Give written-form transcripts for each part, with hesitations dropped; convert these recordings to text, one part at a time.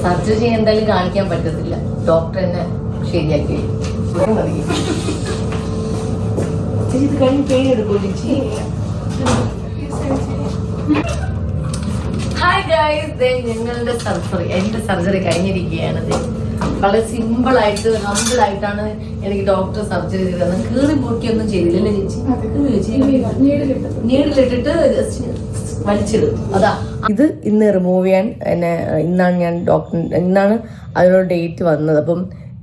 Surgery ചെയ്യാൻ എന്തായാലും കാണിക്കാൻ പറ്റത്തില്ല, ഡോക്ടർ തന്നെ ശരിയാക്കി. ഇത് കഴിഞ്ഞ് പെയിൻ എടുക്കും ചേച്ചി. ഹായ് ഗൈസ്, ഞങ്ങളുടെ എന്റെ സർജറി കഴിഞ്ഞിരിക്കുകയാണ്. വളരെ സിമ്പിളായിട്ട് ഹമ്പിളായിട്ടാണ് എനിക്ക് ഡോക്ടർ സർജറി ചെയ്തത്. കീറി പൊട്ടിയൊന്നും ചെയ്തില്ലല്ലേ ചേച്ചി? നീഡിലിട്ടിട്ട് വലിച്ചിടും. അതാ ഇത് ഇന്ന് റിമൂവ് ചെയ്യാൻ ഇന്നാണ് അതിനോട് ഡേറ്റ് വന്നത്. അപ്പം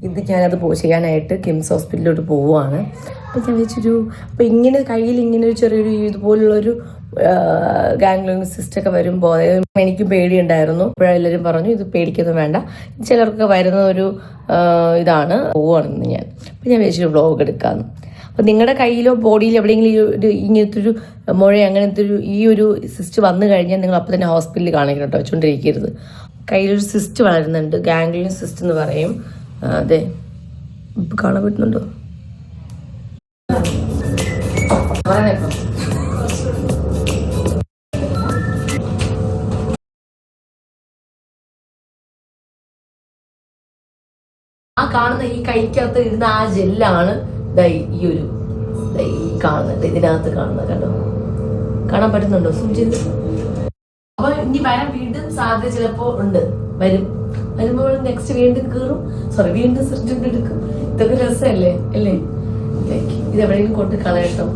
ഇത് ഞാനത് ചെയ്യാനായിട്ട് കിംസ് ഹോസ്പിറ്റലിലോട്ട് പോവുകയാണ്. അപ്പം ഞാൻ വെച്ചൊരു അപ്പം ഇങ്ങനെ കയ്യിൽ ഇങ്ങനെ ഒരു ചെറിയൊരു ഇതുപോലുള്ളൊരു ഗാംഗ്ലിയോൺ സിസ്റ്റൊക്കെ വരുമ്പോൾ എനിക്കും പേടിയുണ്ടായിരുന്നു. അപ്പോഴെല്ലാവരും പറഞ്ഞു ഇത് പേടിക്കൊന്നും വേണ്ട, ചിലർക്ക് വരുന്ന ഒരു ഇതാണ്, പോവുകയാണെന്ന് ഞാൻ. അപ്പം ഞാൻ വെച്ചൊരു വ്ളോഗ് എടുക്കാമെന്ന്. അപ്പം നിങ്ങളുടെ കയ്യിലോ ബോഡിയിലോ എവിടെയെങ്കിലും ഇങ്ങനത്തെ ഒരു മുഴ അങ്ങനത്തെ ഈ ഒരു സിസ്റ്റ് വന്നു കഴിഞ്ഞാൽ നിങ്ങൾ അപ്പോൾ തന്നെ ഹോസ്പിറ്റലിൽ കാണിക്കണം കേട്ടോ, വെച്ചുകൊണ്ടിരിക്കരുത്. കയ്യിലൊരു സിസ്റ്റ് വളരുന്നുണ്ട്, ഗാംഗ്ലിയോൺ സിസ്റ്റ് എന്ന് പറയും. അതെ, ഇപ്പം കാണാൻ പറ്റുന്നുണ്ടോ? ആ കാണുന്ന ഈ കൈക്കകത്ത് ഇരുന്ന ആ ജെല്ലാണ് ഈ കാണുന്നുണ്ട്, ഇതിനകത്ത് കാണുന്നത്. കണ്ടോ, കാണാൻ പറ്റുന്നുണ്ടോ? സൂചി. അപ്പൊ ഇനി വരാൻ വീണ്ടും സാധ്യത ചിലപ്പോ ഉണ്ട്, വരുമ്പോൾ നെക്സ്റ്റ് വീണ്ടും കീറും, വീണ്ടും സർജറി എടുക്കും. ഇതൊക്കെ രസമല്ലേ അല്ലേ? ഇതെവിടെയെങ്കിലും കൊണ്ട് കളയട്ടോ.